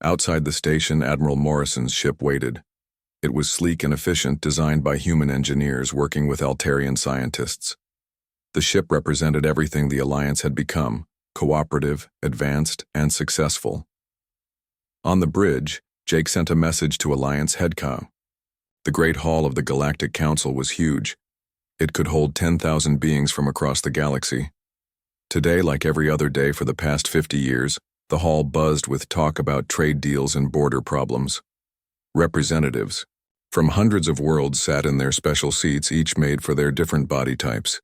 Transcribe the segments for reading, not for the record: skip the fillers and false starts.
Outside the station, Admiral Morrison's ship waited. It was sleek and efficient, designed by human engineers working with Altarian scientists. The ship represented everything the Alliance had become: cooperative, advanced, and successful. On the bridge, Jake sent a message to Alliance Headcom. The Great Hall of the Galactic Council was huge. It could hold 10,000 beings from across the galaxy. Today, like every other day for the past 50 years, the hall buzzed with talk about trade deals and border problems. Representatives from hundreds of worlds sat in their special seats, each made for their different body types.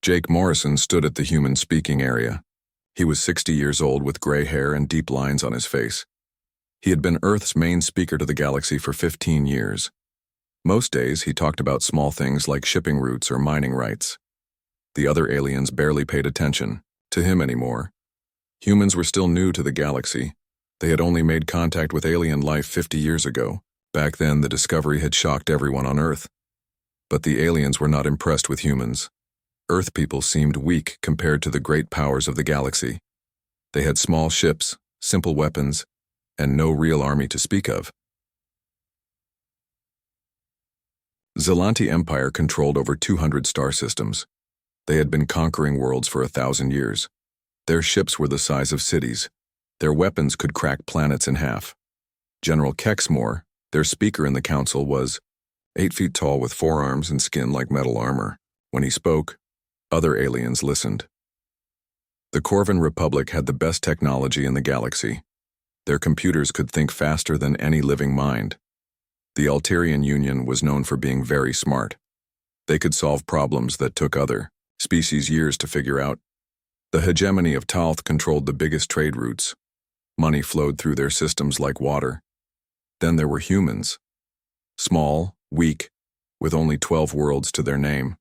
Jake Morrison stood at the human speaking area. He was 60 years old with gray hair and deep lines on his face. He had been Earth's main speaker to the galaxy for 15 years. Most days, he talked about small things like shipping routes or mining rights. The other aliens barely paid attention to him anymore. Humans were still new to the galaxy. They had only made contact with alien life 50 years ago. Back then, the discovery had shocked everyone on Earth. But the aliens were not impressed with humans. Earth people seemed weak compared to the great powers of the galaxy. They had small ships, simple weapons, and no real army to speak of. Zalanti Empire controlled over 200 star systems. They had been conquering worlds for 1,000 years. Their ships were the size of cities. Their weapons could crack planets in half. General Kexmore, their speaker in the council, was 8 feet tall with 4 arms and skin like metal armor. When he spoke, other aliens listened. The Corvin Republic had the best technology in the galaxy. Their computers could think faster than any living mind. The Altarian Union was known for being very smart. They could solve problems that took other species years to figure out. The hegemony of Talth controlled the biggest trade routes. Money flowed through their systems like water. Then there were humans. Small, weak, with only 12 worlds to their name.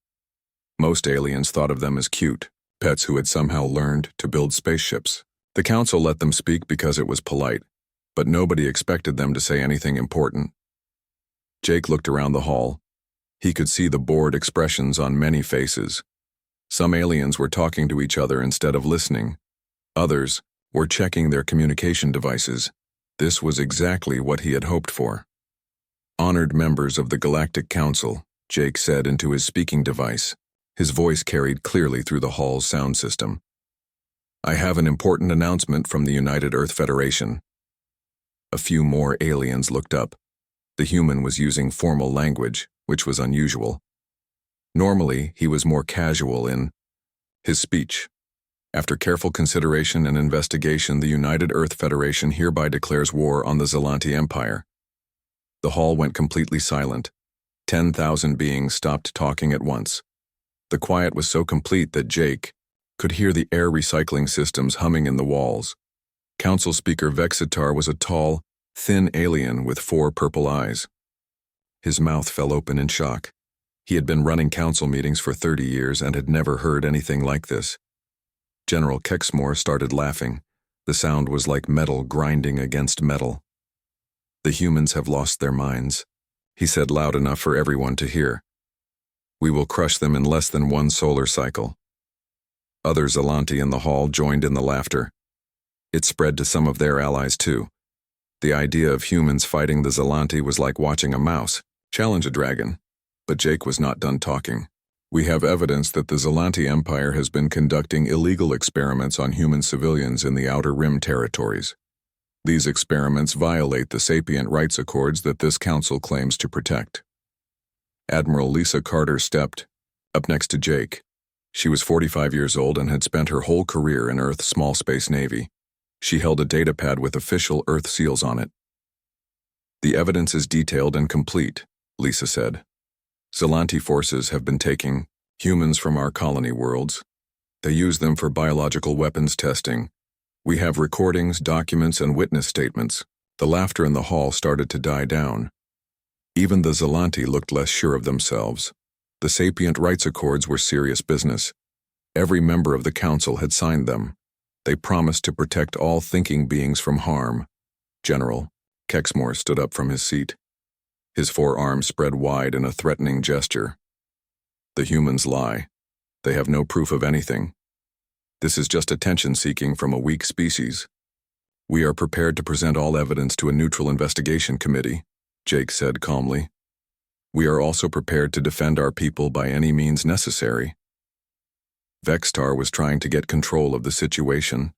Most aliens thought of them as cute, pets who had somehow learned to build spaceships. The council let them speak because it was polite, but nobody expected them to say anything important. Jake looked around the hall. He could see the bored expressions on many faces. Some aliens were talking to each other instead of listening. Others were checking their communication devices. This was exactly what he had hoped for. Honored members of the Galactic Council, Jake said into his speaking device. His voice carried clearly through the hall's sound system. I have an important announcement from the United Earth Federation. A few more aliens looked up. The human was using formal language, which was unusual. Normally, he was more casual in his speech. After careful consideration and investigation, the United Earth Federation hereby declares war on the Zalanti Empire. The hall went completely silent. 10,000 beings stopped talking at once. The quiet was so complete that Jake could hear the air recycling systems humming in the walls. Council Speaker Vexitar was a tall, thin alien with 4 purple eyes. His mouth fell open in shock. He had been running council meetings for 30 years and had never heard anything like this. General Kexmore started laughing. The sound was like metal grinding against metal. The humans have lost their minds, he said loud enough for everyone to hear. We will crush them in less than 1 solar cycle. Other Zalanti in the hall joined in the laughter. It spread to some of their allies too. The idea of humans fighting the Zalanti was like watching a mouse challenge a dragon. But Jake was not done talking. We have evidence that the Zalanti Empire has been conducting illegal experiments on human civilians in the Outer Rim territories. These experiments violate the sapient rights accords that this council claims to protect. Admiral Lisa Carter stepped up next to Jake. She was 45 years old and had spent her whole career in Earth's small space navy. She held a datapad with official Earth seals on it. The evidence is detailed and complete, Lisa said. Zalanti forces have been taking humans from our colony worlds. They use them for biological weapons testing. We have recordings, documents, and witness statements. The laughter in the hall started to die down. Even the Zalanti looked less sure of themselves. The sapient rights accords were serious business. Every member of the council had signed them. They promised to protect all thinking beings from harm. General Kexmore stood up from his seat. His 4 arms spread wide in a threatening gesture. The humans lie. They have no proof of anything. This is just attention-seeking from a weak species. We are prepared to present all evidence to a neutral investigation committee, Jake said calmly. We are also prepared to defend our people by any means necessary. Vextar was trying to get control of the situation.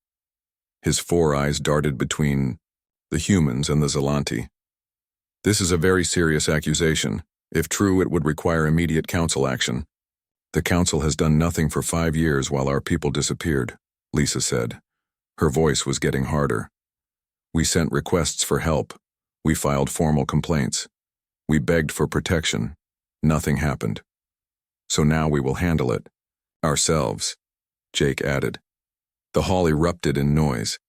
His four eyes darted between the humans and the Zelanti. This is a very serious accusation. If true, it would require immediate council action. The council has done nothing for 5 years while our people disappeared, Lisa said. Her voice was getting harder. We sent requests for help. We filed formal complaints. We begged for protection. Nothing happened. So now we will handle it. Ourselves, Jake added. The hall erupted in noise.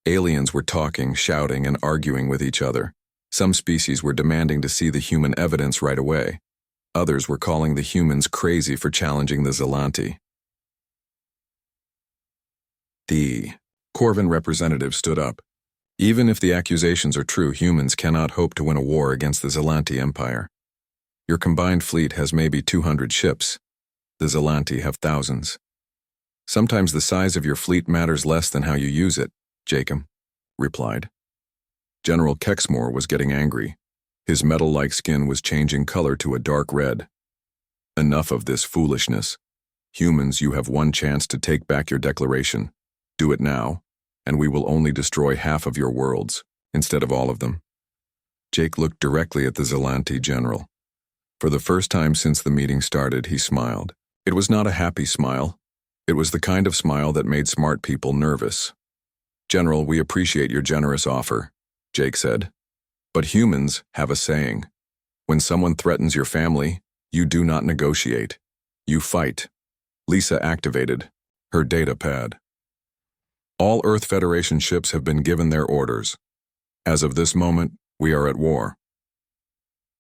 Aliens were talking, shouting, and arguing with each other. Some species were demanding to see the human evidence right away. Others were calling the humans crazy for challenging the Zelanti. The Corvin representative stood up. Even if the accusations are true, humans cannot hope to win a war against the Zelanti Empire. Your combined fleet has maybe 200 ships. The Zelanti have thousands. Sometimes the size of your fleet matters less than how you use it, Jacob replied. General Kexmore was getting angry. His metal-like skin was changing color to a dark red. Enough of this foolishness. Humans, you have one chance to take back your declaration. Do it now, and we will only destroy half of your worlds, instead of all of them. Jake looked directly at the Zelanti general. For the first time since the meeting started, he smiled. It was not a happy smile. It was the kind of smile that made smart people nervous. General, we appreciate your generous offer, Jake said. But humans have a saying. When someone threatens your family, you do not negotiate. You fight. Lisa activated her data pad. All Earth Federation ships have been given their orders. As of this moment, we are at war.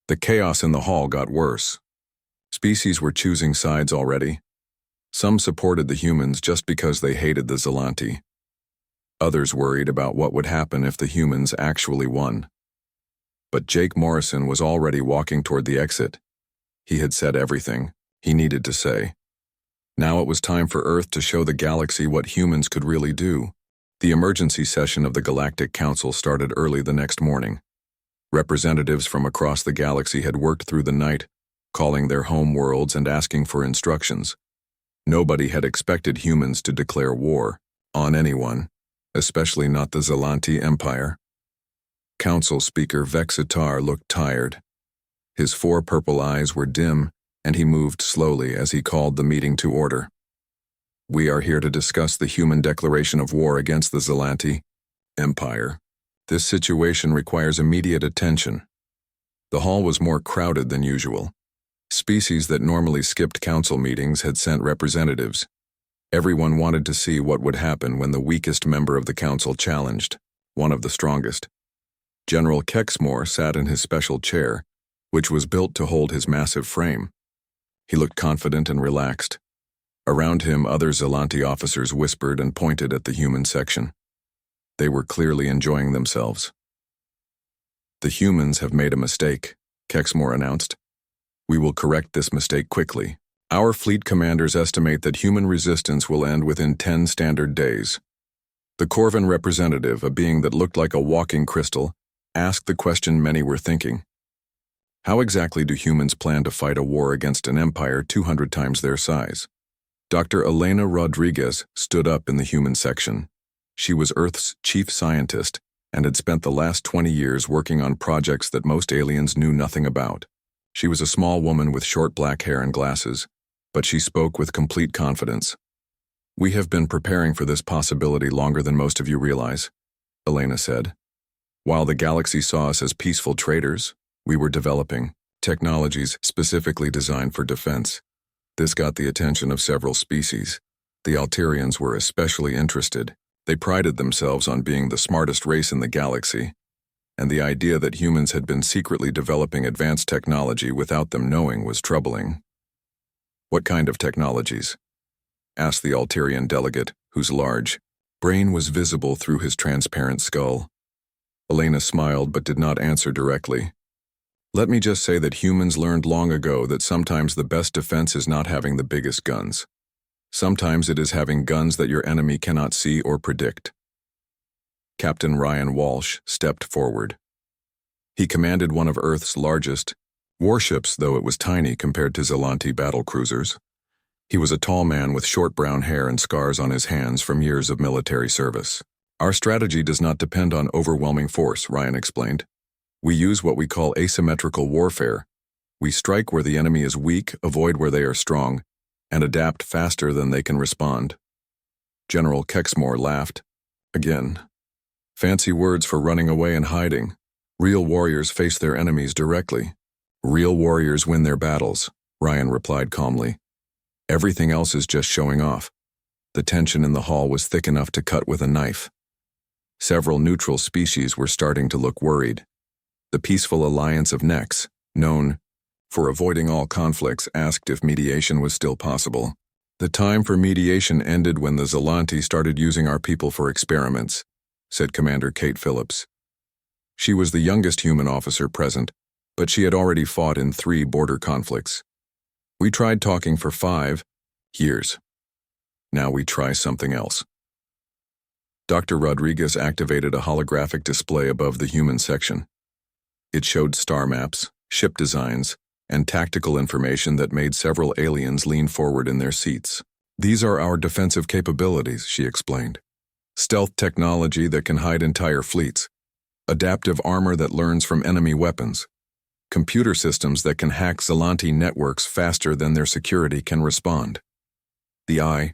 The chaos in the hall got worse. Species were choosing sides already. Some supported the humans just because they hated the Zelanti. Others worried about what would happen if the humans actually won. But Jake Morrison was already walking toward the exit. He had said everything he needed to say. Now it was time for Earth to show the galaxy what humans could really do. The emergency session of the Galactic Council started early the next morning. Representatives from across the galaxy had worked through the night, calling their home worlds and asking for instructions. Nobody had expected humans to declare war on anyone, especially not the Zelanti Empire. Council Speaker Vexitar looked tired. His 4 purple eyes were dim, and he moved slowly as he called the meeting to order. We are here to discuss the human declaration of war against the Zelanti Empire. This situation requires immediate attention. The hall was more crowded than usual. Species that normally skipped council meetings had sent representatives. Everyone wanted to see what would happen when the weakest member of the council challenged one of the strongest. General Kexmore sat in his special chair, which was built to hold his massive frame. He looked confident and relaxed. Around him, other Zelanti officers whispered and pointed at the human section. They were clearly enjoying themselves. The humans have made a mistake, Kexmore announced. We will correct this mistake quickly. Our fleet commanders estimate that human resistance will end within 10 standard days. The Corvin representative, a being that looked like a walking crystal, asked the question many were thinking. How exactly do humans plan to fight a war against an empire 200 times their size? Dr. Elena Rodriguez stood up in the human section. She was Earth's chief scientist and had spent the last 20 years working on projects that most aliens knew nothing about. She was a small woman with short black hair and glasses, but she spoke with complete confidence. We have been preparing for this possibility longer than most of you realize, Elena said. While the galaxy saw us as peaceful traders, we were developing technologies specifically designed for defense. This got the attention of several species. The Alterians were especially interested. They prided themselves on being the smartest race in the galaxy, and the idea that humans had been secretly developing advanced technology without them knowing was troubling. What kind of technologies? Asked the Alterian delegate, whose large brain was visible through his transparent skull. Elena smiled but did not answer directly. Let me just say that humans learned long ago that sometimes the best defense is not having the biggest guns. Sometimes it is having guns that your enemy cannot see or predict. Captain Ryan Walsh stepped forward. He commanded one of Earth's largest warships, though it was tiny compared to Zalante battlecruisers. He was a tall man with short brown hair and scars on his hands from years of military service. Our strategy does not depend on overwhelming force, Ryan explained. We use what we call asymmetrical warfare. We strike where the enemy is weak, avoid where they are strong, and adapt faster than they can respond. General Kexmore laughed. Again. Fancy words for running away and hiding. Real warriors face their enemies directly. Real warriors win their battles, Ryan replied calmly. Everything else is just showing off. The tension in the hall was thick enough to cut with a knife. Several neutral species were starting to look worried. The Peaceful Alliance of Nex, known for avoiding all conflicts, asked if mediation was still possible. The time for mediation ended when the Zalante started using our people for experiments, said Commander Kate Phillips. She was the youngest human officer present, but she had already fought in 3 border conflicts. We tried talking for 5 years. Now we try something else. Dr. Rodriguez activated a holographic display above the human section. It showed star maps, ship designs, and tactical information that made several aliens lean forward in their seats. These are our defensive capabilities, she explained. Stealth technology that can hide entire fleets. Adaptive armor that learns from enemy weapons. Computer systems that can hack Zalante networks faster than their security can respond. The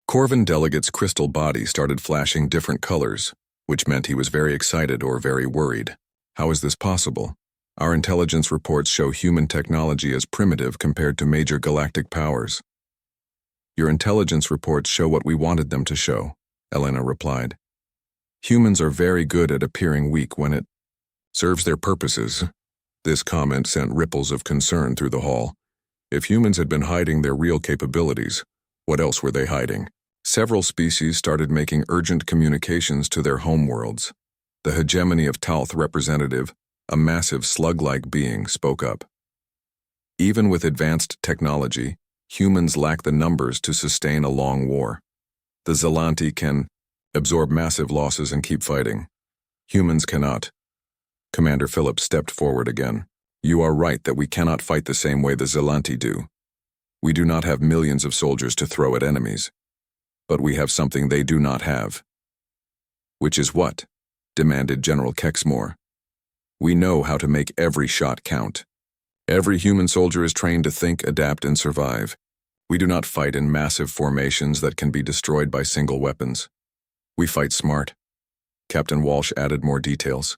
Corvin delegate's crystal body started flashing different colors, which meant he was very excited or very worried. How is this possible? Our intelligence reports show human technology as primitive compared to major galactic powers. Your intelligence reports show what we wanted them to show, Elena replied. Humans are very good at appearing weak when it serves their purposes. This comment sent ripples of concern through the hall. If humans had been hiding their real capabilities, what else were they hiding? Several species started making urgent communications to their homeworlds. The hegemony of Talth representative, a massive slug-like being, spoke up. Even with advanced technology, humans lack the numbers to sustain a long war. The Zalante can absorb massive losses and keep fighting. Humans cannot. Commander Phillips stepped forward again. You are right that we cannot fight the same way the Zalante do. We do not have millions of soldiers to throw at enemies. But we have something they do not have. Which is what? Demanded General Kexmore. We know how to make every shot count. Every human soldier is trained to think, adapt, and survive. We do not fight in massive formations that can be destroyed by single weapons. We fight smart. Captain Walsh added more details.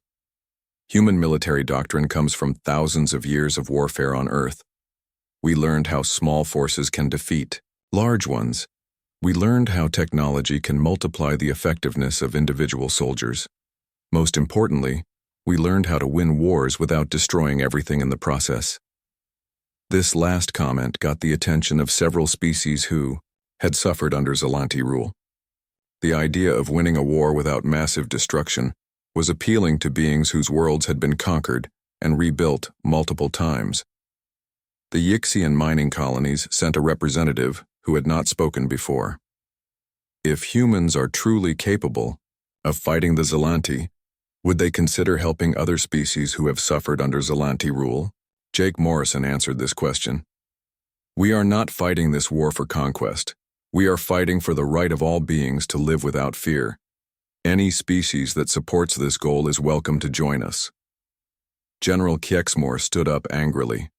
Human military doctrine comes from thousands of years of warfare on Earth. We learned how small forces can defeat large ones. We learned how technology can multiply the effectiveness of individual soldiers. Most importantly, we learned how to win wars without destroying everything in the process. This last comment got the attention of several species who had suffered under Zalante rule. The idea of winning a war without massive destruction was appealing to beings whose worlds had been conquered and rebuilt multiple times. The Yixian mining colonies sent a representative who had not spoken before. If humans are truly capable of fighting the Zalante, would they consider helping other species who have suffered under Zalante rule? Jake Morrison answered this question. We are not fighting this war for conquest. We are fighting for the right of all beings to live without fear. Any species that supports this goal is welcome to join us. General Kexmore stood up angrily.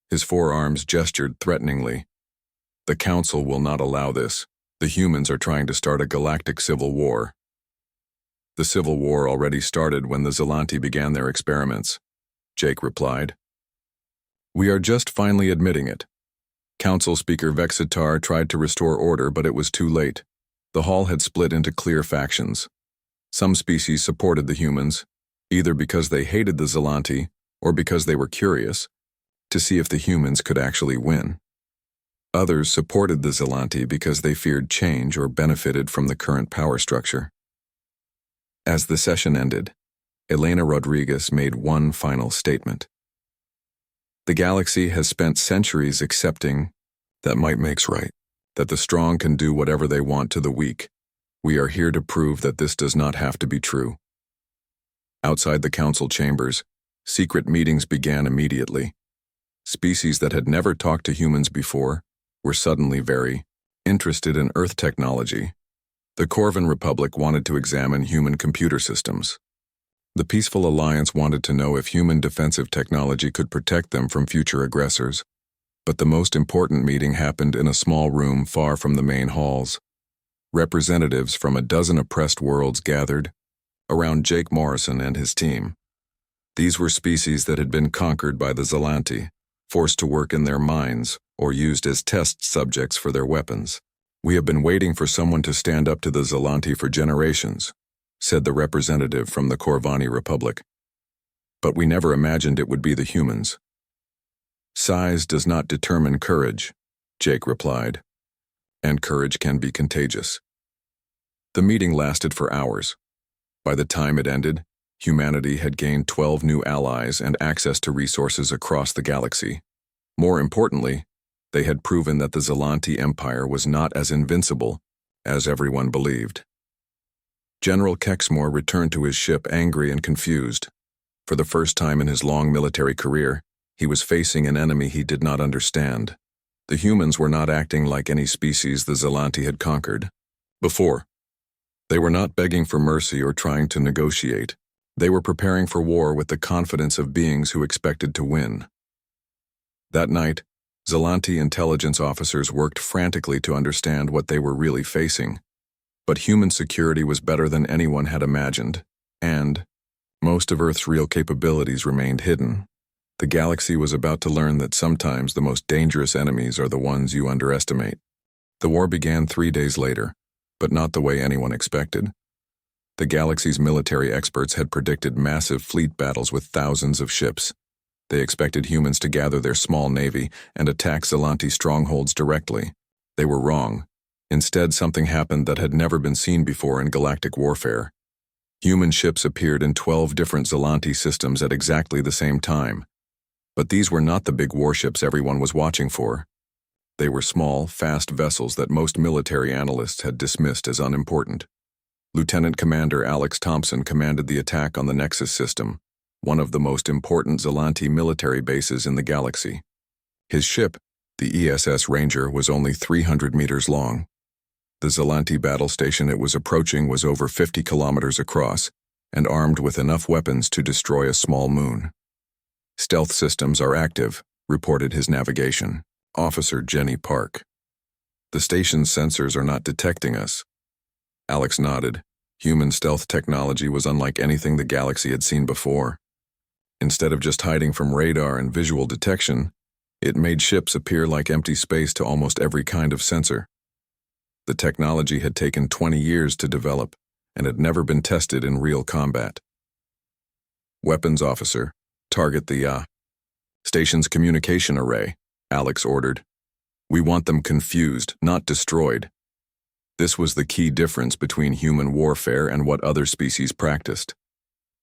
His forearms gestured threateningly. The Council will not allow this. The humans are trying to start a galactic civil war. The civil war already started when the Zalante began their experiments, Jake replied. We are just finally admitting it. Council Speaker Vexitar tried to restore order, but it was too late. The hall had split into clear factions. Some species supported the humans, either because they hated the Zalante or because they were curious to see if the humans could actually win. Others supported the Zalante because they feared change or benefited from the current power structure. As the session ended, Elena Rodriguez made one final statement. The galaxy has spent centuries accepting that might makes right, that the strong can do whatever they want to the weak, We are here to prove that this does not have to be true. Outside the council chambers, secret meetings began immediately. Species that had never talked to humans before were suddenly very interested in Earth technology. The Corvan Republic wanted to examine human computer systems. The Peaceful Alliance wanted to know if human defensive technology could protect them from future aggressors. But the most important meeting happened in a small room far from the main halls. Representatives from a dozen oppressed worlds gathered around Jake Morrison and his team. These were species that had been conquered by the Zelanti, forced to work in their mines, or used as test subjects for their weapons. "We have been waiting for someone to stand up to the Zelanti for generations," said the representative from the Corvani Republic. "But we never imagined it would be the humans." "Size does not determine courage," Jake replied, "and courage can be contagious." The meeting lasted for hours. By the time it ended, humanity had gained 12 new allies and access to resources across the galaxy. More importantly, they had proven that the Zelanti Empire was not as invincible as everyone believed. General Kexmore returned to his ship angry and confused. For the first time in his long military career, he was facing an enemy he did not understand. The humans were not acting like any species the Zelanti had conquered before. They were not begging for mercy or trying to negotiate. They were preparing for war with the confidence of beings who expected to win. That night, Zelanti intelligence officers worked frantically to understand what they were really facing. But human security was better than anyone had imagined, and most of Earth's real capabilities remained hidden. The galaxy was about to learn that sometimes the most dangerous enemies are the ones you underestimate. The war began 3 days later, but not the way anyone expected. The galaxy's military experts had predicted massive fleet battles with thousands of ships. They expected humans to gather their small navy and attack Zelanti strongholds directly. They were wrong. Instead, something happened that had never been seen before in galactic warfare. Human ships appeared in 12 different Zelanti systems at exactly the same time. But these were not the big warships everyone was watching for. They were small, fast vessels that most military analysts had dismissed as unimportant. Lieutenant Commander Alex Thompson commanded the attack on the Nexus system, one of the most important Zelanti military bases in the galaxy. His ship, the ESS Ranger, was only 300 meters long. The Zelanti battle station it was approaching was over 50 kilometers across and armed with enough weapons to destroy a small moon. "Stealth systems are active," reported his navigation officer Jenny Park. "The station's sensors are not detecting us." Alex nodded. Human stealth technology was unlike anything the galaxy had seen before. Instead of just hiding from radar and visual detection, it made ships appear like empty space to almost every kind of sensor. The technology had taken 20 years to develop and had never been tested in real combat. "Weapons officer, target the station's communication array," Alex ordered. "We want them confused, not destroyed." This was the key difference between human warfare and what other species practiced.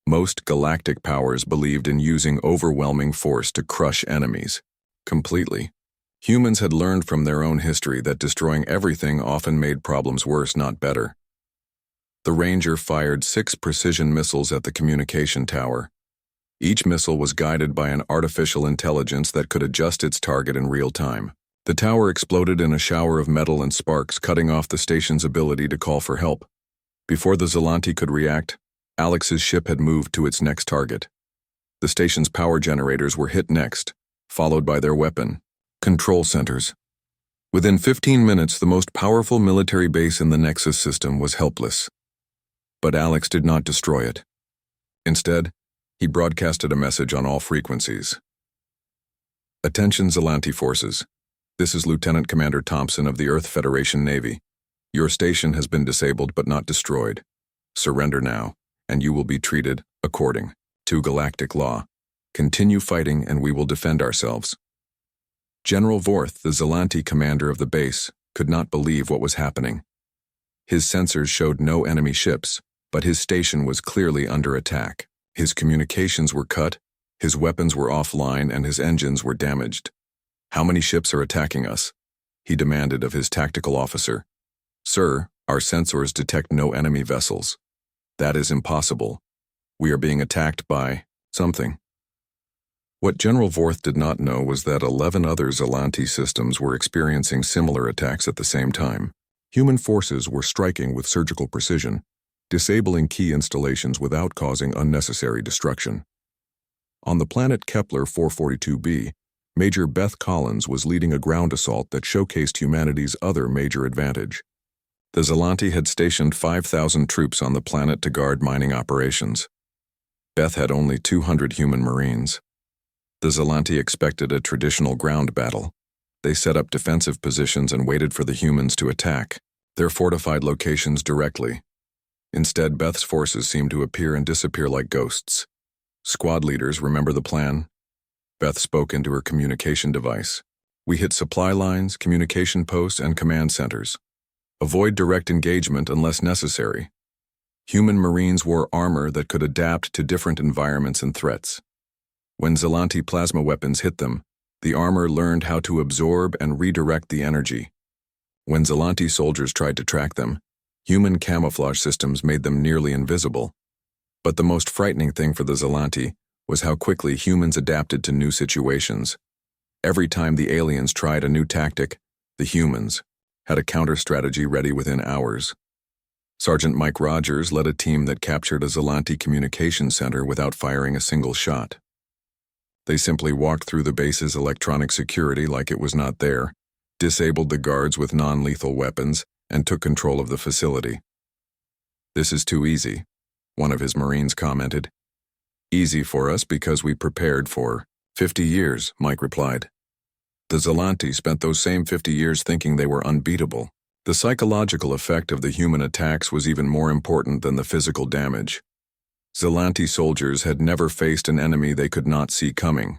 Most galactic powers believed in using overwhelming force to crush enemies completely. Humans had learned from their own history that destroying everything often made problems worse, not better. The Ranger fired 6 precision missiles at the communication tower. Each missile was guided by an artificial intelligence that could adjust its target in real time. The tower exploded in a shower of metal and sparks, cutting off the station's ability to call for help. Before the Zelanti could react, Alex's ship had moved to its next target. The station's power generators were hit next, followed by their weapon control centers. Within 15 minutes, the most powerful military base in the Nexus system was helpless. But Alex did not destroy it. Instead, he broadcasted a message on all frequencies. "Attention Zelanti forces. This is Lieutenant Commander Thompson of the Earth Federation Navy. Your station has been disabled but not destroyed. Surrender now, and you will be treated according to galactic law. Continue fighting and we will defend ourselves." General Vorth, the Zelanti commander of the base, could not believe what was happening. His sensors showed no enemy ships, but his station was clearly under attack. His communications were cut, his weapons were offline, and his engines were damaged. "How many ships are attacking us?" he demanded of his tactical officer. "Sir, Our sensors detect no enemy vessels. That is impossible. We are being attacked by something. What General Vorth did not know was that 11 other Zelanti systems were experiencing similar attacks at the same time. Human forces were striking with surgical precision, disabling key installations without causing unnecessary destruction. On the planet Kepler 442b, Major Beth Collins was leading a ground assault that showcased humanity's other major advantage. The Zelanti had stationed 5,000 troops on the planet to guard mining operations. Beth had only 200 human marines. The Zelanti expected a traditional ground battle. They set up defensive positions and waited for the humans to attack their fortified locations directly. Instead, Beth's forces seemed to appear and disappear like ghosts. Squad leaders, remember the plan? Beth spoke into her communication device. We hit supply lines, communication posts, and command centers. Avoid direct engagement unless necessary. Human marines wore armor that could adapt to different environments and threats. When Zelanti plasma weapons hit them, the armor learned how to absorb and redirect the energy. When Zelanti soldiers tried to track them, human camouflage systems made them nearly invisible. But the most frightening thing for the Zelanti was how quickly humans adapted to new situations. Every time the aliens tried a new tactic, the humans had a counter-strategy ready within hours. Sergeant Mike Rogers led a team that captured a Zelanti communication center without firing a single shot. They simply walked through the base's electronic security like it was not there, disabled the guards with non-lethal weapons, and took control of the facility. "This is too easy," one of his Marines commented. "Easy for us because we prepared for 50 years, Mike replied. The Zelanti spent those same 50 years thinking they were unbeatable. The psychological effect of the human attacks was even more important than the physical damage. Zelanti soldiers had never faced an enemy they could not see coming.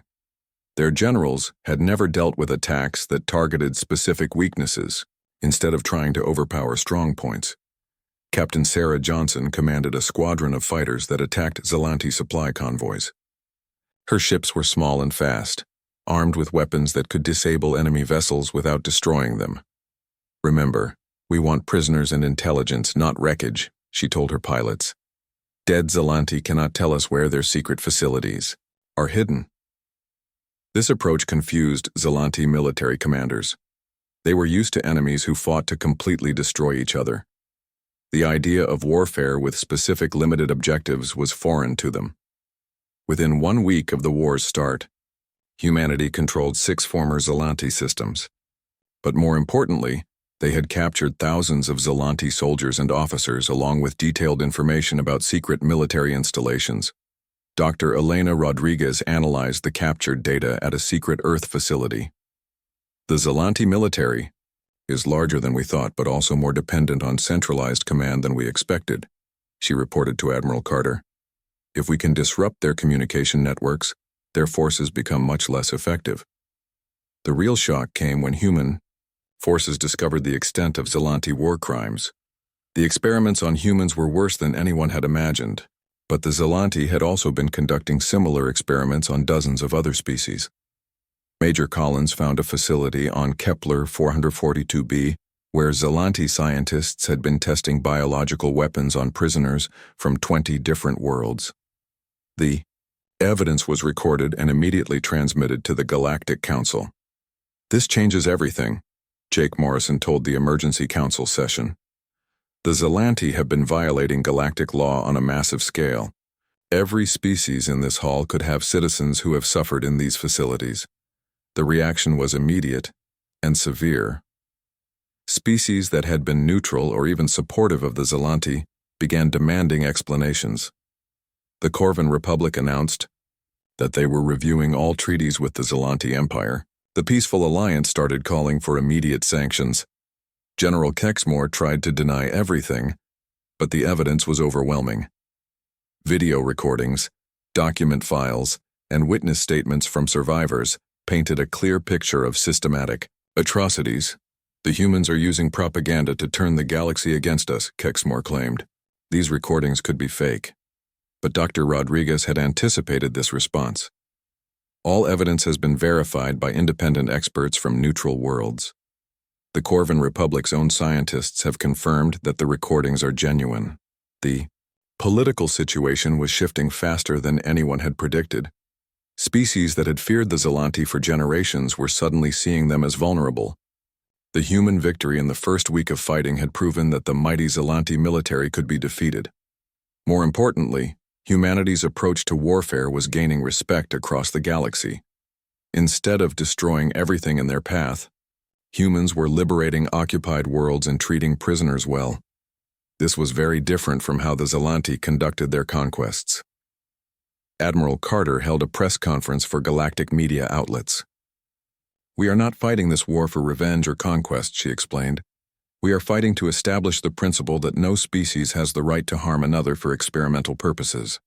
Their generals had never dealt with attacks that targeted specific weaknesses, instead of trying to overpower strong points. Captain Sarah Johnson commanded a squadron of fighters that attacked Zelanti supply convoys. Her ships were small and fast, armed with weapons that could disable enemy vessels without destroying them. "Remember, we want prisoners and intelligence, not wreckage," she told her pilots. "Dead Zelanti cannot tell us where their secret facilities are hidden." This approach confused Zelanti military commanders. They were used to enemies who fought to completely destroy each other. The idea of warfare with specific limited objectives was foreign to them. Within 1 week of the war's start, humanity controlled 6 former Zelanti systems. But more importantly, they had captured thousands of Zelanti soldiers and officers along with detailed information about secret military installations. Dr. Elena Rodriguez analyzed the captured data at a secret Earth facility. "The Zelanti military is larger than we thought, but also more dependent on centralized command than we expected," she reported to Admiral Carter. "If we can disrupt their communication networks, their forces become much less effective." The real shock came when human forces discovered the extent of Zelanti war crimes. The experiments on humans were worse than anyone had imagined, but the Zelanti had also been conducting similar experiments on dozens of other species. Major Collins found a facility on Kepler 442b where Zelanti scientists had been testing biological weapons on prisoners from 20 different worlds. The evidence was recorded and immediately transmitted to the Galactic Council. "This changes everything," Jake Morrison told the Emergency Council session. "The Zelanti have been violating galactic law on a massive scale. Every species in this hall could have citizens who have suffered in these facilities." The reaction was immediate and severe. Species that had been neutral or even supportive of the Zelanti began demanding explanations. The Corvan Republic announced that they were reviewing all treaties with the Zelanti Empire. The Peaceful Alliance started calling for immediate sanctions. General Kexmore tried to deny everything, but the evidence was overwhelming. Video recordings, document files, and witness statements from survivors painted a clear picture of systematic atrocities. "The humans are using propaganda to turn the galaxy against us," Kexmore claimed. These recordings could be fake, but Dr. Rodriguez had anticipated this response. "All evidence has been verified by independent experts from neutral worlds." The Corvan Republic's own scientists have confirmed that the recordings are genuine. The political situation was shifting faster than anyone had predicted. Species that had feared the Zelanti for generations were suddenly seeing them as vulnerable. The human victory in the first week of fighting had proven that the mighty Zelanti military could be defeated. More importantly, humanity's approach to warfare was gaining respect across the galaxy. Instead of destroying everything in their path, humans were liberating occupied worlds and treating prisoners well. This was very different from how the Zelanti conducted their conquests. Admiral Carter held a press conference for galactic media outlets. "We are not fighting this war for revenge or conquest," she explained. "We are fighting to establish the principle that no species has the right to harm another for experimental purposes."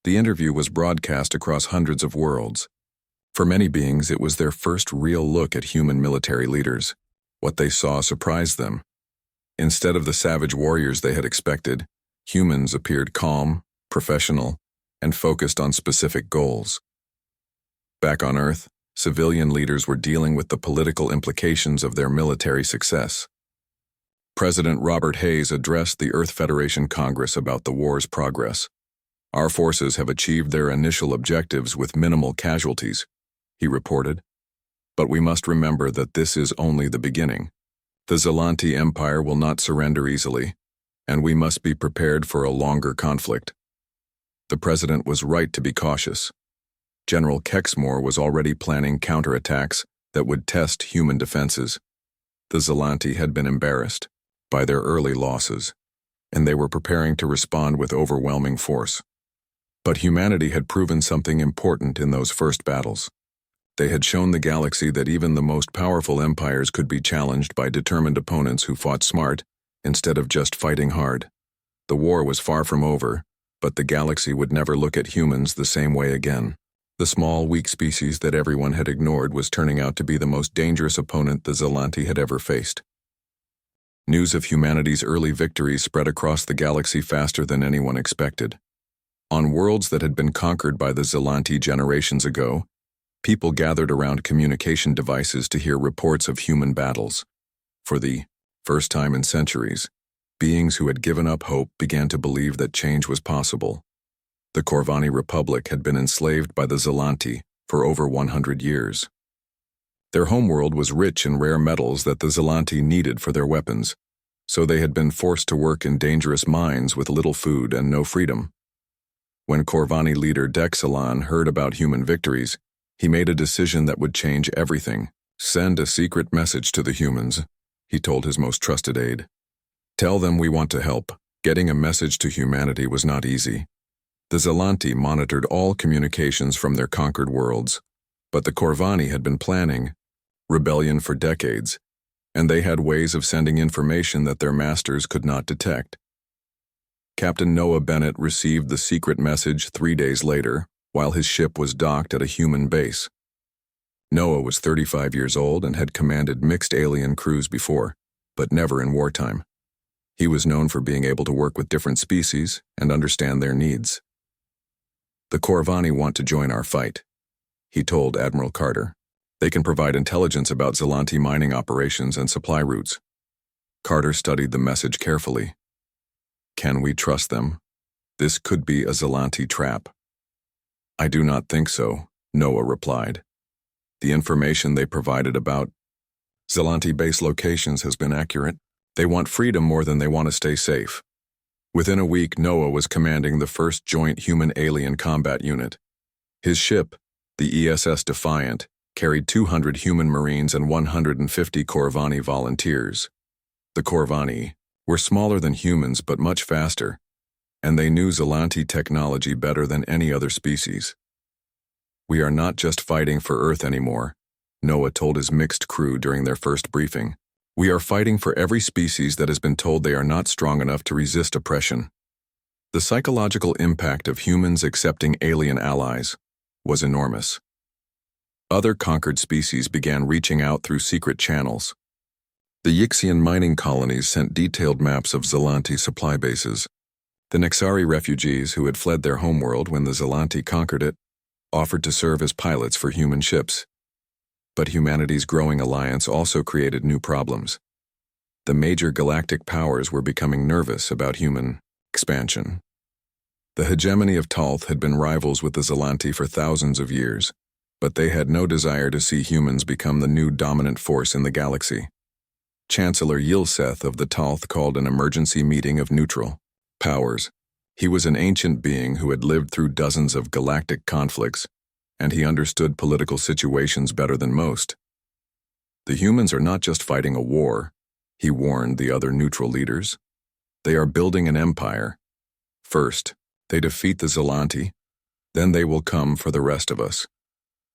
The interview was broadcast across hundreds of worlds. For many beings, it was their first real look at human military leaders. What they saw surprised them. Instead of the savage warriors they had expected, humans appeared calm, professional, and focused on specific goals. Back on Earth, civilian leaders were dealing with the political implications of their military success. President Robert Hayes addressed the Earth Federation Congress about the war's progress. "Our forces have achieved their initial objectives with minimal casualties," he reported. "But we must remember that this is only the beginning. The Zelanti Empire will not surrender easily, and we must be prepared for a longer conflict." The president was right to be cautious. General Kexmore was already planning counterattacks that would test human defenses. The Zelanti had been embarrassed by their early losses, and they were preparing to respond with overwhelming force. But humanity had proven something important in those first battles. They had shown the galaxy that even the most powerful empires could be challenged by determined opponents who fought smart instead of just fighting hard. The war was far from over, but the galaxy would never look at humans the same way again. The small, weak species that everyone had ignored was turning out to be the most dangerous opponent the Zelanti had ever faced. News of humanity's early victories spread across the galaxy faster than anyone expected. On worlds that had been conquered by the Zelanti generations ago, people gathered around communication devices to hear reports of human battles. For the first time in centuries, beings who had given up hope began to believe that change was possible. The Corvani Republic had been enslaved by the Zelanti for over 100 years. Their homeworld was rich in rare metals that the Zelanti needed for their weapons, so they had been forced to work in dangerous mines with little food and no freedom. When Corvani leader Dexalon heard about human victories, he made a decision that would change everything. "Send a secret message to the humans," he told his most trusted aide. "Tell them we want to help." Getting a message to humanity was not easy. The Zelanti monitored all communications from their conquered worlds, but the Corvani had been planning rebellion for decades, and they had ways of sending information that their masters could not detect. Captain Noah Bennett received the secret message 3 days later, while his ship was docked at a human base. Noah was 35 years old and had commanded mixed alien crews before, but never in wartime. He was known for being able to work with different species and understand their needs. "The Corvani want to join our fight," he told Admiral Carter. "They can provide intelligence about Zelanti mining operations and supply routes." Carter studied the message carefully. "Can we trust them? This could be a Zelanti trap." "I do not think so," Noah replied. "The information they provided about Zelanti base locations has been accurate. They want freedom more than they want to stay safe." Within a week, Noah was commanding the first joint human-alien combat unit. His ship, the ESS Defiant, carried 200 human Marines and 150 Corvani volunteers. The Corvani were smaller than humans but much faster, and they knew Zelanti technology better than any other species. "We are not just fighting for Earth anymore," Noah told his mixed crew during their first briefing. "We are fighting for every species that has been told they are not strong enough to resist oppression." The psychological impact of humans accepting alien allies was enormous. Other conquered species began reaching out through secret channels. The Yixian mining colonies sent detailed maps of Zelanti supply bases. The Nexari refugees who had fled their homeworld when the Zelanti conquered it offered to serve as pilots for human ships. But humanity's growing alliance also created new problems. The major galactic powers were becoming nervous about human expansion. The hegemony of Talth had been rivals with the Zelanti for thousands of years, but they had no desire to see humans become the new dominant force in the galaxy. Chancellor Yilseth of the Talth called an emergency meeting of neutral powers. He was an ancient being who had lived through dozens of galactic conflicts, and he understood political situations better than most. The humans are not just fighting a war, he warned the other neutral leaders. They are building an empire. First, they defeat the Zelanti, then they will come for the rest of us.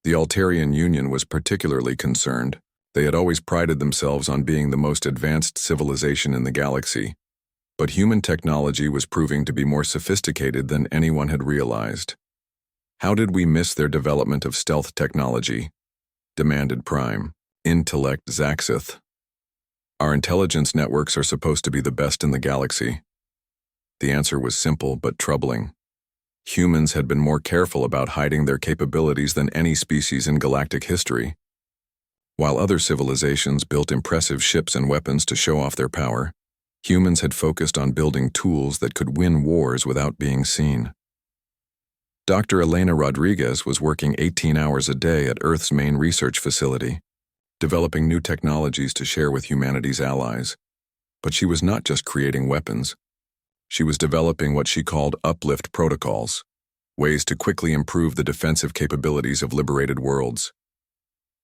The Altarian Union was particularly concerned. They had always prided themselves on being the most advanced civilization in the galaxy, but human technology was proving to be more sophisticated than anyone had realized. How did we miss their development of stealth technology? Demanded Prime Intellect Zaxith. Our intelligence networks are supposed to be the best in the galaxy. The answer was simple but troubling. Humans had been more careful about hiding their capabilities than any species in galactic history. While other civilizations built impressive ships and weapons to show off their power, humans had focused on building tools that could win wars without being seen. Dr. Elena Rodriguez was working 18 hours a day at Earth's main research facility, developing new technologies to share with humanity's allies. But she was not just creating weapons. She was developing what she called uplift protocols, ways to quickly improve the defensive capabilities of liberated worlds.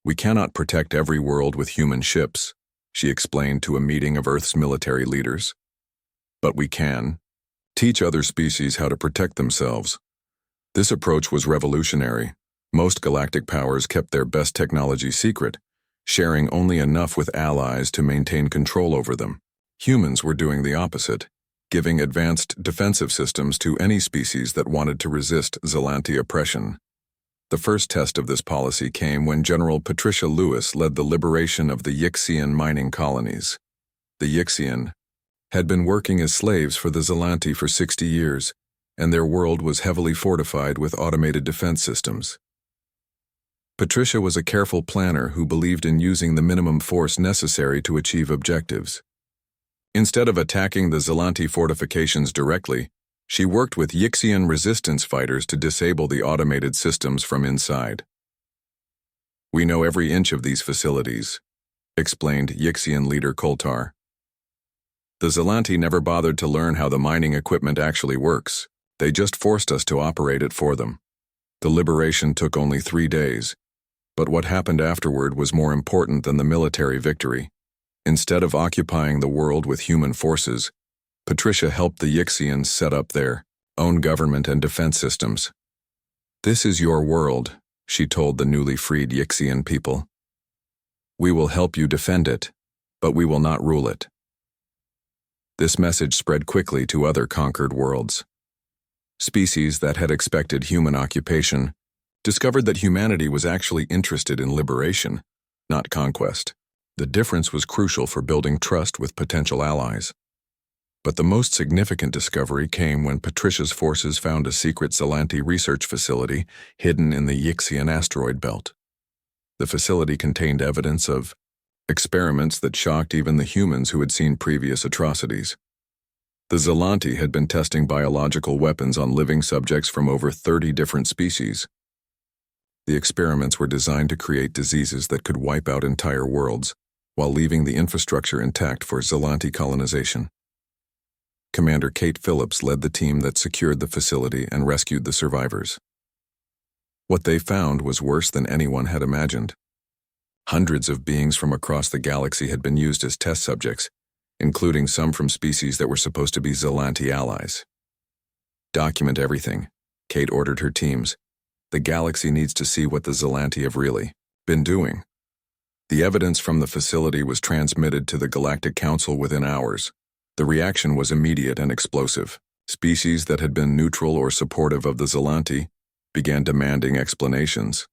We cannot protect every world with human ships, she explained to a meeting of Earth's military leaders. But we can teach other species how to protect themselves. This approach was revolutionary. Most galactic powers kept their best technology secret, sharing only enough with allies to maintain control over them. Humans were doing the opposite, giving advanced defensive systems to any species that wanted to resist Zelanti oppression. The first test of this policy came when General Patricia Lewis led the liberation of the Yixian mining colonies. The Yixian had been working as slaves for the Zelanti for 60 years, and their world was heavily fortified with automated defense systems. Patricia was a careful planner who believed in using the minimum force necessary to achieve objectives. Instead of attacking the Zelanti fortifications directly, she worked with Yixian resistance fighters to disable the automated systems from inside. We know every inch of these facilities, explained Yixian leader Koltar. The Zelanti never bothered to learn how the mining equipment actually works. They just forced us to operate it for them. The liberation took only 3 days, but what happened afterward was more important than the military victory. Instead of occupying the world with human forces, Patricia helped the Yixians set up their own government and defense systems. This is your world, she told the newly freed Yixian people. We will help you defend it, but we will not rule it. This message spread quickly to other conquered worlds. Species that had expected human occupation discovered that humanity was actually interested in liberation, not conquest. The difference was crucial for building trust with potential allies. But the most significant discovery came when Patricia's forces found a secret Zelanti research facility hidden in the Yixian asteroid belt. The facility contained evidence of experiments that shocked even the humans who had seen previous atrocities. The Zelanti had been testing biological weapons on living subjects from over 30 different species. The experiments were designed to create diseases that could wipe out entire worlds, while leaving the infrastructure intact for Zelanti colonization. Commander Kate Phillips led the team that secured the facility and rescued the survivors. What they found was worse than anyone had imagined. Hundreds of beings from across the galaxy had been used as test subjects, including some from species that were supposed to be Zelanti allies. Document everything, Kate ordered her teams. The galaxy needs to see what the Zelanti have really been doing. The evidence from the facility was transmitted to the Galactic Council within hours. The reaction was immediate and explosive. Species that had been neutral or supportive of the Zelanti began demanding explanations.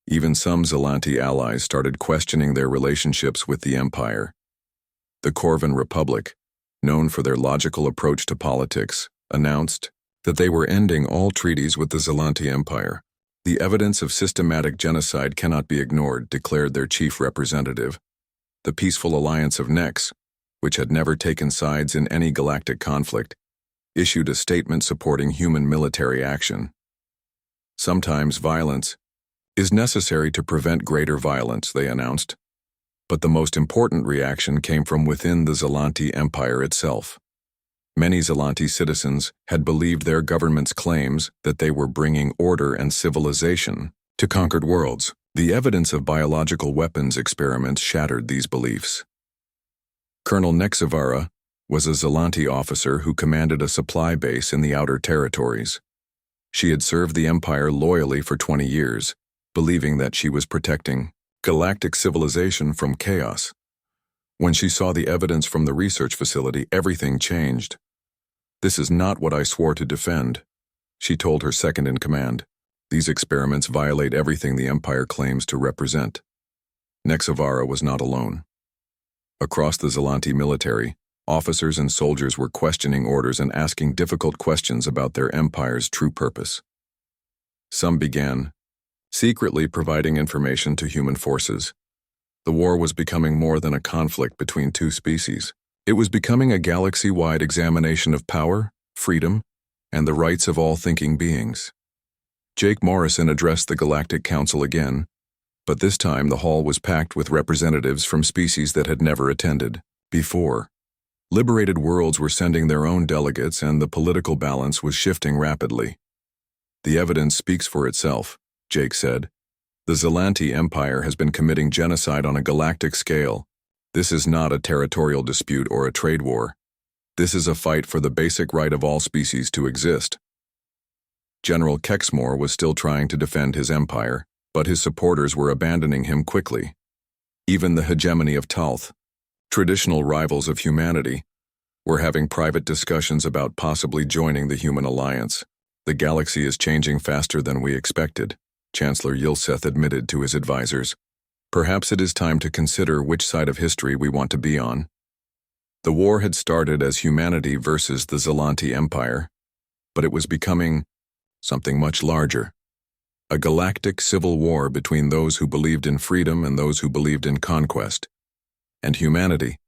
Even some Zelanti allies started questioning their relationships with the Empire. The Corvan Republic, known for their logical approach to politics, announced that they were ending all treaties with the Zelanti Empire. The evidence of systematic genocide cannot be ignored, declared their chief representative. The Peaceful Alliance of Nex, which had never taken sides in any galactic conflict, issued a statement supporting human military action. Sometimes violence is necessary to prevent greater violence, they announced. But the most important reaction came from within the Zelanti Empire itself. Many Zelanti citizens had believed their government's claims that they were bringing order and civilization to conquered worlds. The evidence of biological weapons experiments shattered these beliefs. Colonel Nexavara was a Zelanti officer who commanded a supply base in the Outer Territories. She had served the Empire loyally for 20 years, believing that she was protecting galactic civilization from chaos. When she saw the evidence from the research facility, everything changed. "This is not what I swore to defend," she told her second-in-command. "These experiments violate everything the Empire claims to represent." Nexavara was not alone. Across the Zelanti military, officers and soldiers were questioning orders and asking difficult questions about their Empire's true purpose. Some began secretly providing information to human forces. The war was becoming more than a conflict between two species. It was becoming a galaxy-wide examination of power, freedom, and the rights of all thinking beings. Jake Morrison addressed the Galactic Council again, but this time the hall was packed with representatives from species that had never attended before. Liberated worlds were sending their own delegates, and the political balance was shifting rapidly. "The evidence speaks for itself," Jake said. "The Zelanti Empire has been committing genocide on a galactic scale. This is not a territorial dispute or a trade war. This is a fight for the basic right of all species to exist." General Kexmore was still trying to defend his empire, but his supporters were abandoning him quickly. Even the hegemony of Talth, traditional rivals of humanity, were having private discussions about possibly joining the Human Alliance. "The galaxy is changing faster than we expected," Chancellor Yilseth admitted to his advisors. "Perhaps it is time to consider which side of history we want to be on." The war had started as humanity versus the Zelanti Empire, but it was becoming something much larger. A galactic civil war between those who believed in freedom and those who believed in conquest. And humanity,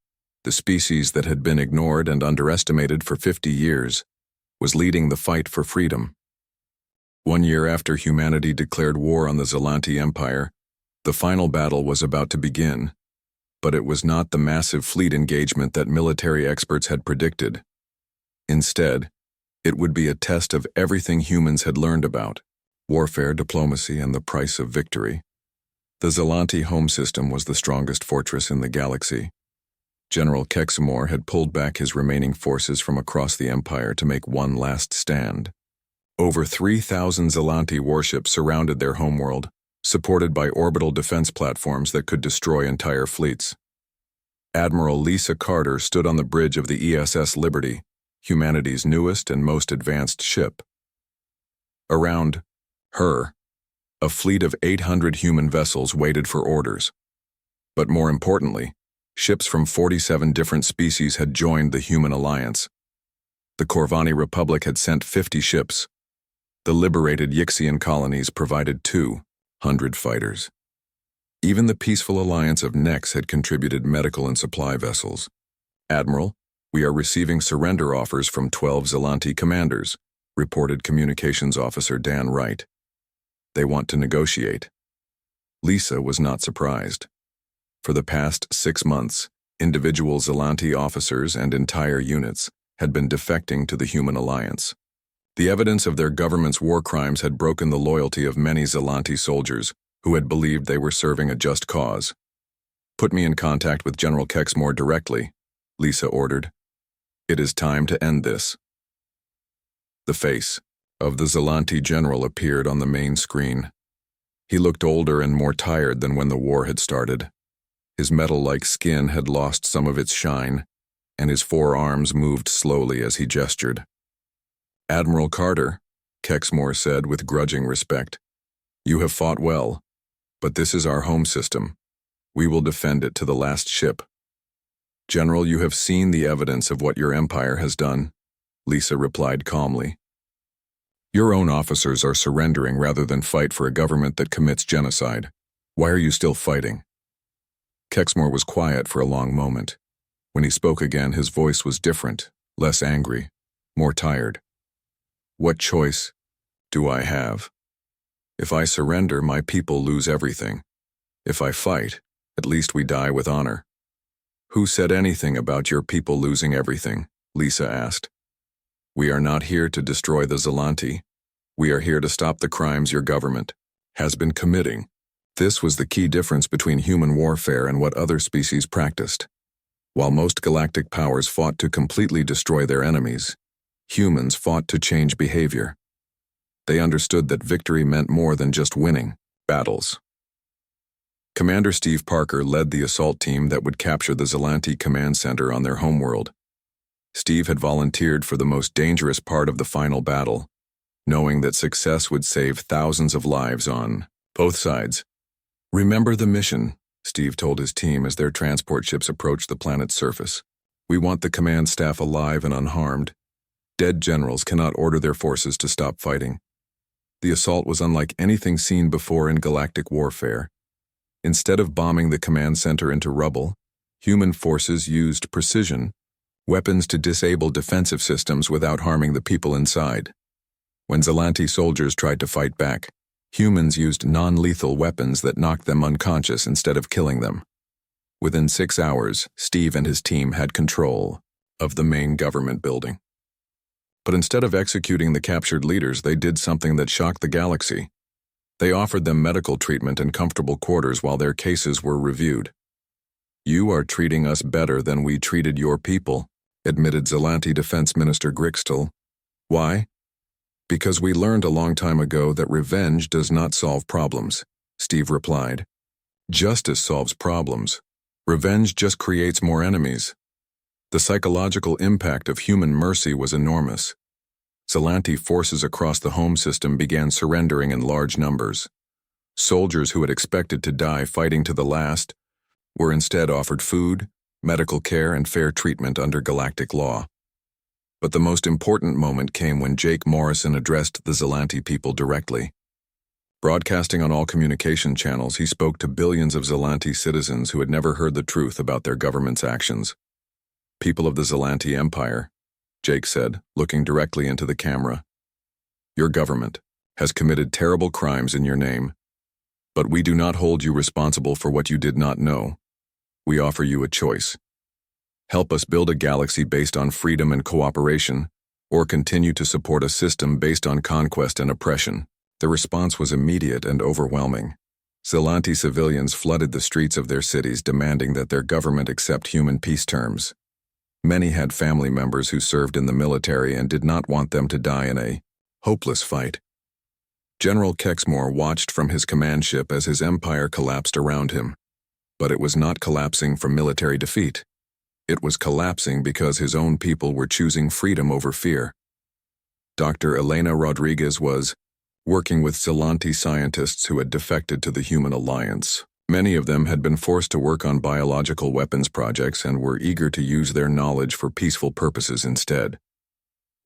the species that had been ignored and underestimated for 50 years, was leading the fight for freedom. 1 year after humanity declared war on the Zelanti Empire, the final battle was about to begin, but it was not the massive fleet engagement that military experts had predicted. Instead, it would be a test of everything humans had learned about warfare, diplomacy, and the price of victory. The Zelanti home system was the strongest fortress in the galaxy. General Kexmore had pulled back his remaining forces from across the Empire to make one last stand. Over 3,000 Zelanti warships surrounded their homeworld, supported by orbital defense platforms that could destroy entire fleets. Admiral Lisa Carter stood on the bridge of the ESS Liberty, humanity's newest and most advanced ship. Around her, a fleet of 800 human vessels waited for orders. But more importantly, ships from 47 different species had joined the Human Alliance. The Corvani Republic had sent 50 ships. The liberated Yixian colonies provided 200 fighters. Even the Peaceful Alliance of Nex had contributed medical and supply vessels. "Admiral, we are receiving surrender offers from 12 Zelanti commanders," reported Communications Officer Dan Wright. "They want to negotiate." Lisa was not surprised. For the past 6 months, individual Zelanti officers and entire units had been defecting to the Human Alliance. The evidence of their government's war crimes had broken the loyalty of many Zelanti soldiers who had believed they were serving a just cause. "Put me in contact with General Kexmore directly," Lisa ordered. "It is time to end this." The face of the Zelanti general appeared on the main screen. He looked older and more tired than when the war had started. His metal-like skin had lost some of its shine, and his forearms moved slowly as he gestured. "Admiral Carter," Kexmore said with grudging respect, "you have fought well, but this is our home system. We will defend it to the last ship." "General, you have seen the evidence of what your empire has done," Lisa replied calmly. Your own officers are surrendering rather than fight for a government that commits genocide. Why are you still fighting? Kexmore was quiet for a long moment. When he spoke again, his voice was different, less angry, more tired. What choice do I have? If I surrender, my people lose everything. If I fight, at least we die with honor. Who said anything about your people losing everything? Lisa asked. We are not here to destroy the Zelanti. We are here to stop the crimes your government has been committing. This was the key difference between human warfare and what other species practiced. While most galactic powers fought to completely destroy their enemies, humans fought to change behavior. They understood that victory meant more than just winning battles. Commander Steve Parker led the assault team that would capture the Zelanti command center on their homeworld. Steve had volunteered for the most dangerous part of the final battle, knowing that success would save thousands of lives on both sides. Remember the mission, Steve told his team as their transport ships approached the planet's surface. We want the command staff alive and unharmed. Dead generals cannot order their forces to stop fighting. The assault was unlike anything seen before in galactic warfare. Instead of bombing the command center into rubble, human forces used precision, weapons to disable defensive systems without harming the people inside. When Zelanti soldiers tried to fight back, humans used non-lethal weapons that knocked them unconscious instead of killing them. Within 6 hours, Steve and his team had control of the main government building. But instead of executing the captured leaders, they did something that shocked the galaxy. They offered them medical treatment and comfortable quarters while their cases were reviewed. You are treating us better than we treated your people, admitted Zelanti Defense Minister Grixtel. Why? Because we learned a long time ago that revenge does not solve problems, Steve replied. Justice solves problems. Revenge just creates more enemies. The psychological impact of human mercy was enormous. Zelanti forces across the home system began surrendering in large numbers. Soldiers who had expected to die fighting to the last were instead offered food, medical care, and fair treatment under galactic law. But the most important moment came when Jake Morrison addressed the Zelanti people directly. Broadcasting on all communication channels, he spoke to billions of Zelanti citizens who had never heard the truth about their government's actions. People of the Zelanti Empire, Jake said, looking directly into the camera. Your government has committed terrible crimes in your name, but we do not hold you responsible for what you did not know. We offer you a choice. Help us build a galaxy based on freedom and cooperation, or continue to support a system based on conquest and oppression. The response was immediate and overwhelming. Zelanti civilians flooded the streets of their cities demanding that their government accept human peace terms. Many had family members who served in the military and did not want them to die in a hopeless fight. General Kexmore watched from his command ship as his empire collapsed around him. But it was not collapsing from military defeat. It was collapsing because his own people were choosing freedom over fear. Dr. Elena Rodriguez was working with Zelanti scientists who had defected to the Human Alliance. Many of them had been forced to work on biological weapons projects and were eager to use their knowledge for peaceful purposes instead.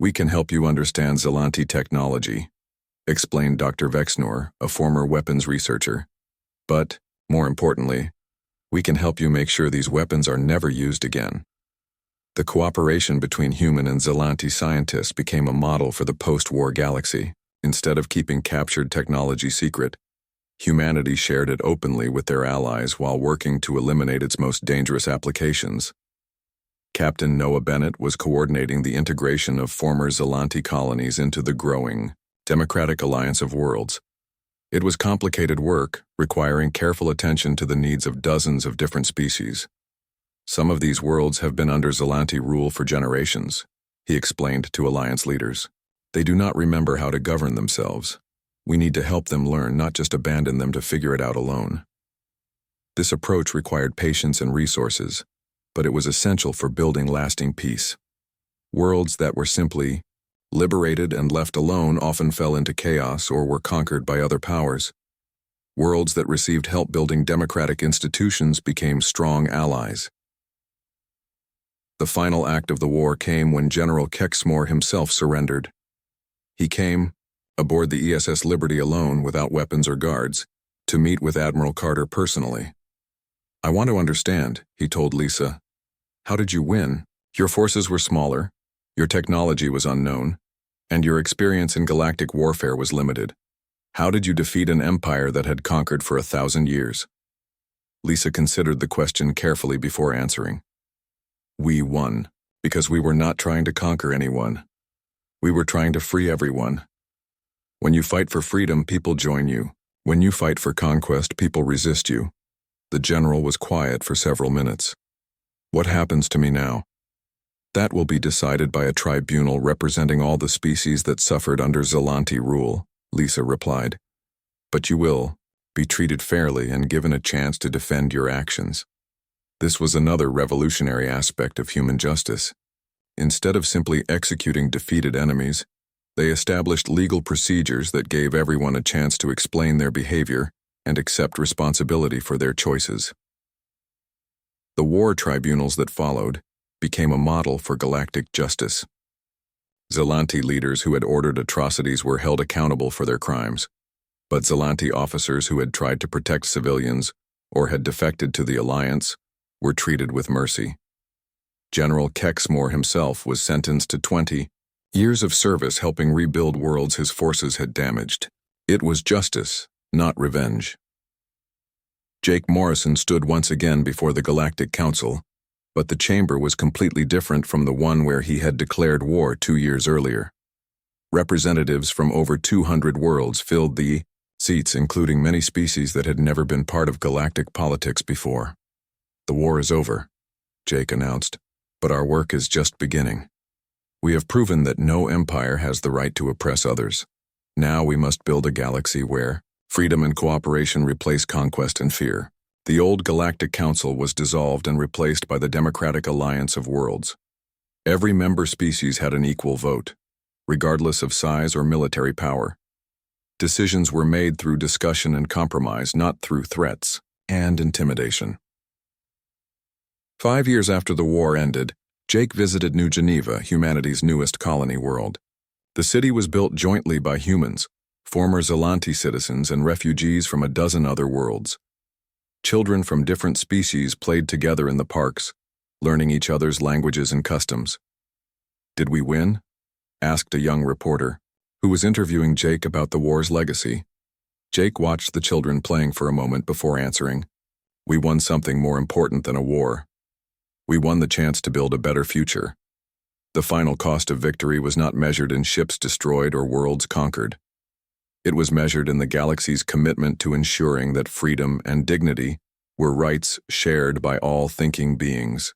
We can help you understand Zelanti technology, explained Dr. Vexnor, a former weapons researcher. But, more importantly, we can help you make sure these weapons are never used again. The cooperation between human and Zelanti scientists became a model for the post-war galaxy. Instead of keeping captured technology secret, humanity shared it openly with their allies while working to eliminate its most dangerous applications. Captain Noah Bennett was coordinating the integration of former Zelanti colonies into the growing Democratic Alliance of Worlds. It was complicated work, requiring careful attention to the needs of dozens of different species. Some of these worlds have been under Zelanti rule for generations, he explained to Alliance leaders. They do not remember how to govern themselves. We need to help them learn, not just abandon them to figure it out alone. This approach required patience and resources, but it was essential for building lasting peace. Worlds that were simply liberated and left alone often fell into chaos or were conquered by other powers. Worlds that received help building democratic institutions became strong allies. The final act of the war came when General Kexmore himself surrendered. He came aboard the ESS Liberty alone without weapons or guards, to meet with Admiral Carter personally. "I want to understand," he told Lisa. "How did you win? Your forces were smaller, your technology was unknown, and your experience in galactic warfare was limited. How did you defeat an empire that had conquered for 1,000 years?" Lisa considered the question carefully before answering. "We won, because we were not trying to conquer anyone. We were trying to free everyone. When you fight for freedom, people join you. When you fight for conquest, people resist you." The general was quiet for several minutes. "What happens to me now?" "That will be decided by a tribunal representing all the species that suffered under Zelanti rule," Lisa replied. "But you will be treated fairly and given a chance to defend your actions." This was another revolutionary aspect of human justice. Instead of simply executing defeated enemies, they established legal procedures that gave everyone a chance to explain their behavior and accept responsibility for their choices. The war tribunals that followed became a model for galactic justice. Zelanti leaders who had ordered atrocities were held accountable for their crimes, but Zelanti officers who had tried to protect civilians or had defected to the Alliance were treated with mercy. General Kexmore himself was sentenced to 20 years of service helping rebuild worlds his forces had damaged. It was justice, not revenge. Jake Morrison stood once again before the Galactic Council, but the chamber was completely different from the one where he had declared war 2 years earlier. Representatives from over 200 worlds filled the seats, including many species that had never been part of galactic politics before. "The war is over," Jake announced, "but our work is just beginning. We have proven that no empire has the right to oppress others. Now we must build a galaxy where freedom and cooperation replace conquest and fear." The old Galactic Council was dissolved and replaced by the Democratic Alliance of Worlds. Every member species had an equal vote, regardless of size or military power. Decisions were made through discussion and compromise, not through threats and intimidation. 5 years after the war ended, Jake visited New Geneva, humanity's newest colony world. The city was built jointly by humans, former Zelanti citizens, and refugees from a dozen other worlds. Children from different species played together in the parks, learning each other's languages and customs. "Did we win?" asked a young reporter, who was interviewing Jake about the war's legacy. Jake watched the children playing for a moment before answering. "We won something more important than a war. We won the chance to build a better future." The final cost of victory was not measured in ships destroyed or worlds conquered. It was measured in the galaxy's commitment to ensuring that freedom and dignity were rights shared by all thinking beings.